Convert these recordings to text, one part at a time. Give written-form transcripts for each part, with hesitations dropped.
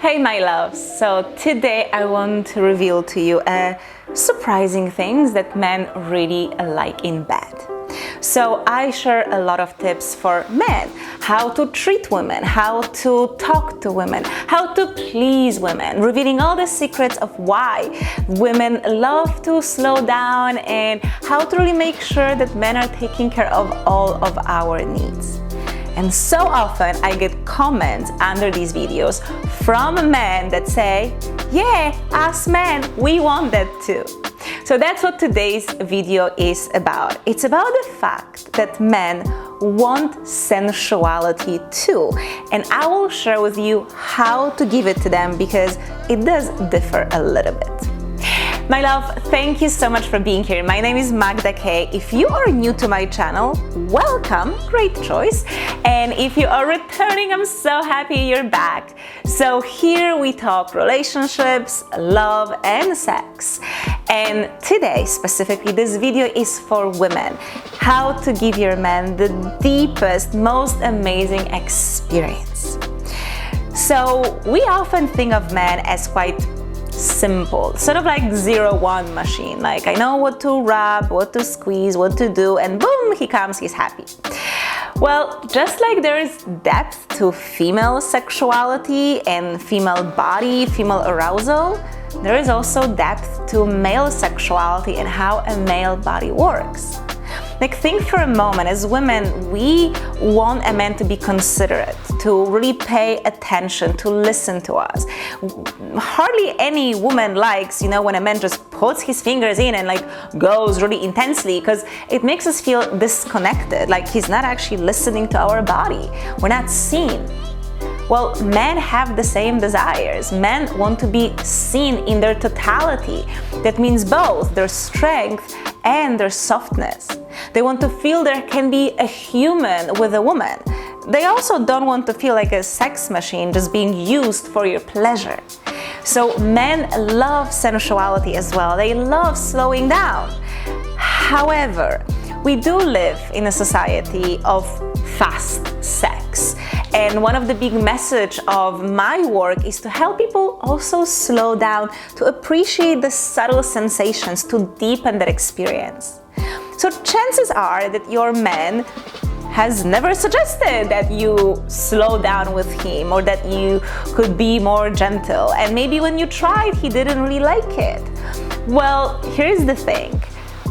Hey my loves, so today I want to reveal to you surprising things that men really like in bed. So I share a lot of tips for men, how to treat women, how to talk to women, how to please women, revealing all the secrets of why women love to slow down and how to really make sure that men are taking care of all of our needs. And so often I get comments under these videos from men that say, yeah, us men, we want that too. So that's what today's video is about. It's about the fact that men want sensuality too. And I will share with you how to give it to them because it does differ a little bit. My love, thank you so much for being here. My name is Magda K. If you are new to my channel, welcome, great choice. And if you are returning, I'm so happy you're back. So here we talk relationships, love, and sex. And today, specifically, this video is for women. How to give your man the deepest, most amazing experience. So we often think of men as quite simple, sort of like 0-1 machine. Like I know what to rub, what to squeeze, what to do, and boom, he comes, he's happy. Well, just like there is depth to female sexuality and female body, female arousal, there is also depth to male sexuality and how a male body works. Like think for a moment, as women, we want a man to be considerate, to really pay attention, to listen to us. Hardly any woman likes, when a man just puts his fingers in and like goes really intensely, because it makes us feel disconnected, like he's not actually listening to our body. We're not seen. Well, men have the same desires. Men want to be seen in their totality. That means both their strength and their softness. They want to feel there can be a human with a woman. They also don't want to feel like a sex machine just being used for your pleasure. So men love sensuality as well. They love slowing down. However, we do live in a society of fast sex. And one of the big messages of my work is to help people also slow down, to appreciate the subtle sensations, to deepen that experience. So chances are that your man has never suggested that you slow down with him or that you could be more gentle. And maybe when you tried, he didn't really like it. Well, here's the thing.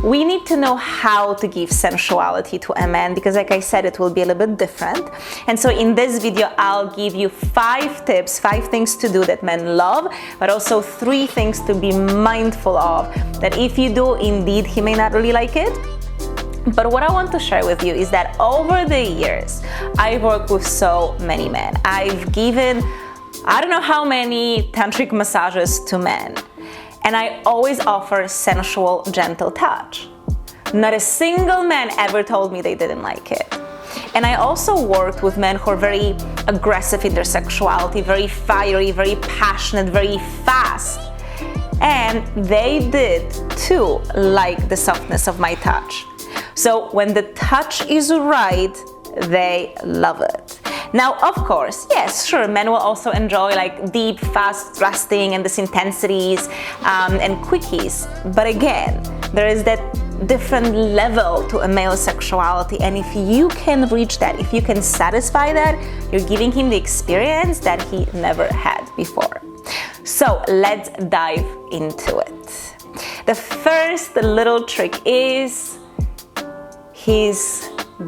We need to know how to give sensuality to a man because, like I said, it will be a little bit different. And so in this video, I'll give you 5 tips, 5 things to do that men love, but also 3 things to be mindful of that if you do, indeed, he may not really like it. But what I want to share with you is that over the years, I've worked with so many men. I've given, I don't know how many tantric massages to men. And I always offer sensual, gentle touch. Not a single man ever told me they didn't like it. And I also worked with men who are very aggressive in their sexuality, very fiery, very passionate, very fast. And they did too like the softness of my touch. So when the touch is right, they love it. Now, of course, yes, sure, men will also enjoy like deep, fast thrusting and this intensities and quickies. But again, there is that different level to a male sexuality. And if you can reach that, if you can satisfy that, you're giving him the experience that he never had before. So let's dive into it. The first little trick is his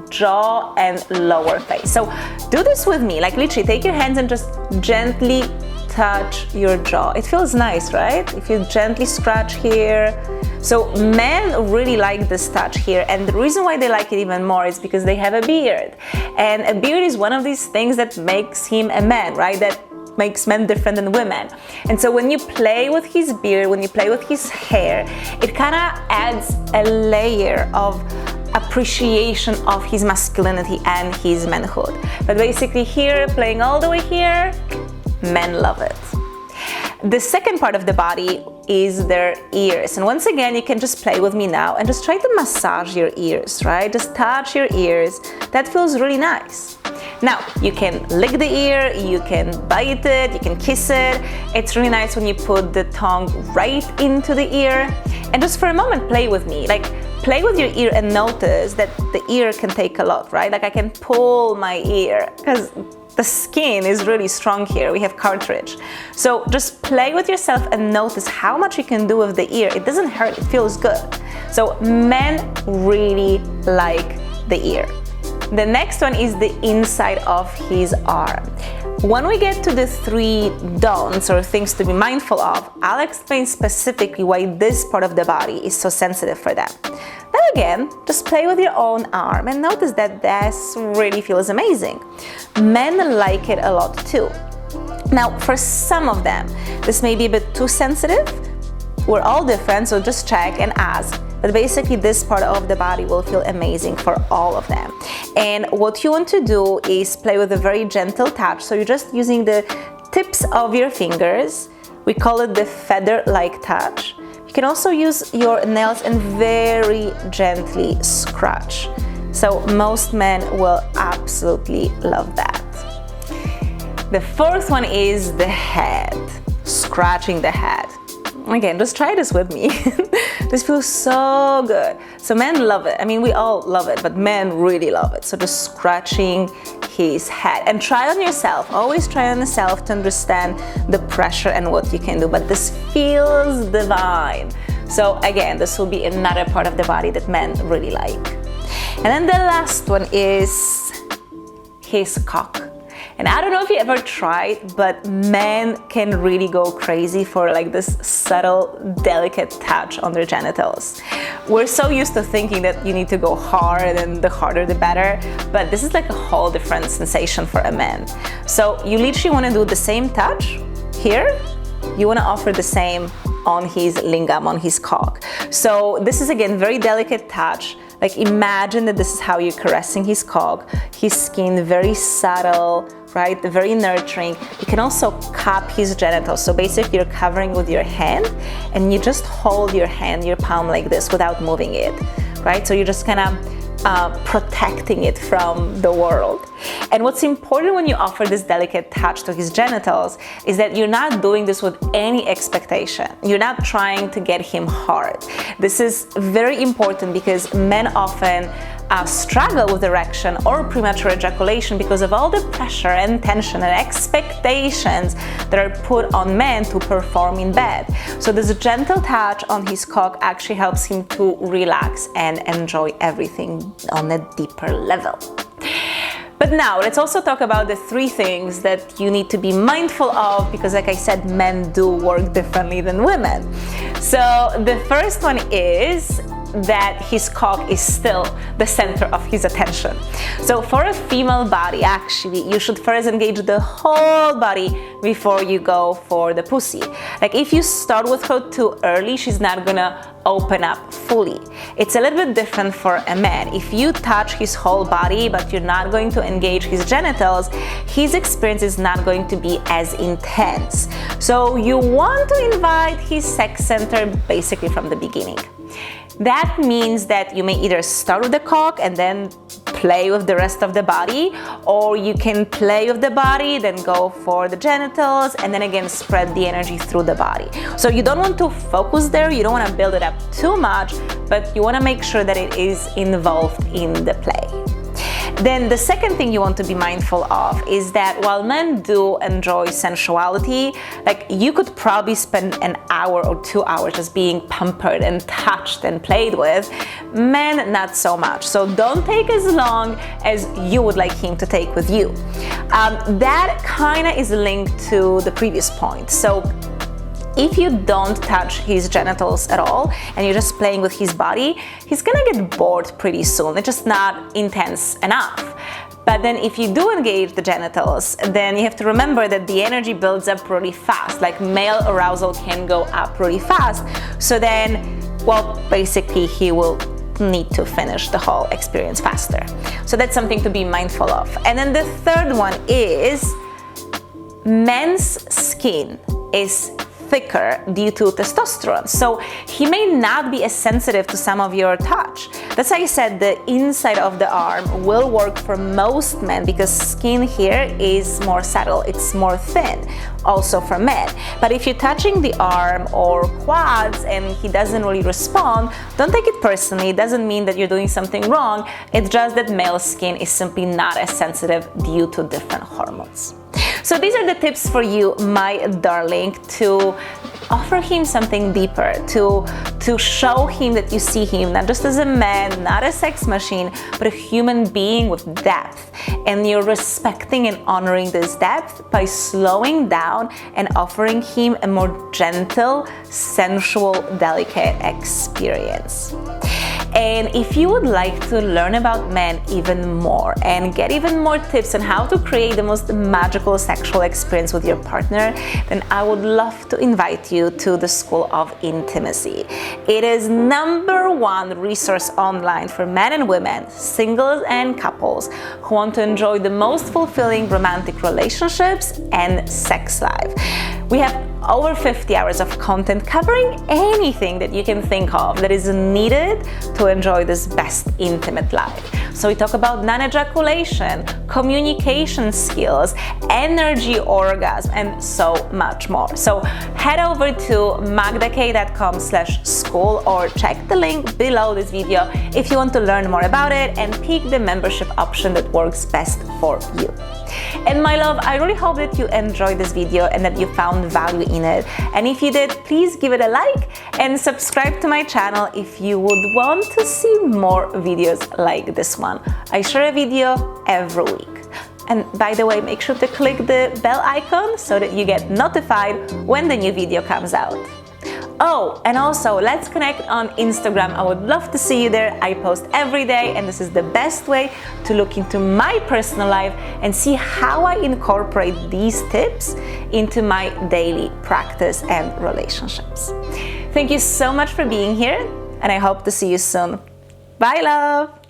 jaw and lower face. So do this with me, like literally take your hands and just gently touch your jaw. It feels nice, right? If you gently scratch here. So men really like this touch here, and the reason why they like it even more is because they have a beard. And a beard is one of these things that makes him a man, right? That makes men different than women. And so when you play with his beard, when you play with his hair, it kind of adds a layer of appreciation of his masculinity and his manhood. But basically here, playing all the way here, men love it. The second part of the body is their ears. And once again, you can just play with me now and just try to massage your ears, right? Just touch your ears. That feels really nice. Now, you can lick the ear, you can bite it, you can kiss it. It's really nice when you put the tongue right into the ear. And just for a moment, play with me. Like, play with your ear and notice that the ear can take a lot, right? Like, I can pull my ear because the skin is really strong here. We have cartilage. So just play with yourself and notice how much you can do with the ear. It doesn't hurt, it feels good. So men really like the ear. The next one is the inside of his arm. When we get to the 3 don'ts or things to be mindful of, I'll explain specifically why this part of the body is so sensitive for them. Then again, just play with your own arm and notice that this really feels amazing. Men like it a lot too. Now, for some of them, this may be a bit too sensitive. We're all different, so just check and ask. But basically, this part of the body will feel amazing for all of them. And what you want to do is play with a very gentle touch. So you're just using the tips of your fingers. We call it the feather-like touch. You can also use your nails and very gently scratch. So most men will absolutely love that. The 4th one is the head, scratching the head. Again, just try this with me. This feels so good. So men love it. I mean, we all love it, but men really love it. So just scratching his head. And try on yourself. Always try on yourself to understand the pressure and what you can do. But this feels divine. So again, this will be another part of the body that men really like. And then the last one is his cock. And I don't know if you ever tried, but men can really go crazy for like this subtle, delicate touch on their genitals. We're so used to thinking that you need to go hard and the harder the better, but this is like a whole different sensation for a man. So you literally want to do the same touch here. You want to offer the same on his lingam, on his cock. So this is again very delicate touch. Like imagine that this is how you're caressing his cock, his skin, very subtle, right? Very nurturing. You can also cup his genitals. So basically you're covering with your hand and you just hold your hand, your palm like this without moving it, right? So you're just kind of protecting it from the world. And what's important when you offer this delicate touch to his genitals is that you're not doing this with any expectation. You're not trying to get him hard. This is very important because men often struggle with erection or premature ejaculation because of all the pressure and tension and expectations that are put on men to perform in bed. So this gentle touch on his cock actually helps him to relax and enjoy everything on a deeper level. But now let's also talk about the 3 things that you need to be mindful of because like I said, men do work differently than women. So the first one is that his cock is still the center of his attention. So for a female body, actually, you should first engage the whole body before you go for the pussy. Like if you start with her too early, she's not gonna open up fully. It's a little bit different for a man. If you touch his whole body, but you're not going to engage his genitals, his experience is not going to be as intense. So you want to invite his sex center basically from the beginning. That means that you may either start with the cock and then play with the rest of the body, or you can play with the body, then go for the genitals, and then again spread the energy through the body. So you don't want to focus there, you don't want to build it up too much, but you want to make sure that it is involved in the play. Then the second thing you want to be mindful of is that while men do enjoy sensuality, like you could probably spend an hour or 2 hours just being pampered and touched and played with, men not so much. So don't take as long as you would like him to take with you. That kind of is linked to the previous point. So if you don't touch his genitals at all and you're just playing with his body, he's gonna get bored pretty soon. It's just not intense enough. But then if you do engage the genitals, then you have to remember that the energy builds up really fast. Like male arousal can go up really fast. So then, well, basically he will need to finish the whole experience faster. So that's something to be mindful of. And then the third one is men's skin is thicker due to testosterone. So he may not be as sensitive to some of your touch. That's why I said the inside of the arm will work for most men because skin here is more subtle, it's more thin, also for men. But if you're touching the arm or quads and he doesn't really respond, don't take it personally. It doesn't mean that you're doing something wrong. It's just that male skin is simply not as sensitive due to different hormones. So these are the tips for you, my darling, to offer him something deeper, to show him that you see him not just as a man, not a sex machine, but a human being with depth. And you're respecting and honoring this depth by slowing down and offering him a more gentle, sensual, delicate experience. And if you would like to learn about men even more and get even more tips on how to create the most magical sexual experience with your partner, then I would love to invite you to the School of Intimacy. It is #1 resource online for men and women, singles and couples who want to enjoy the most fulfilling romantic relationships and sex life. We have over 50 hours of content covering anything that you can think of that is needed to enjoy this best intimate life. So we talk about non-ejaculation, communication skills, energy orgasm, and so much more. So head over to magdak.com/school or check the link below this video if you want to learn more about it and pick the membership option that works best for you. And my love, I really hope that you enjoyed this video and that you found value in it. And if you did, please give it a like and subscribe to my channel if you would want to see more videos like this one. I share a video every week. And by the way, make sure to click the bell icon so that you get notified when the new video comes out. Oh, and also let's connect on Instagram. I would love to see you there. I post every day and this is the best way to look into my personal life and see how I incorporate these tips into my daily practice and relationships. Thank you so much for being here and I hope to see you soon. Bye, love.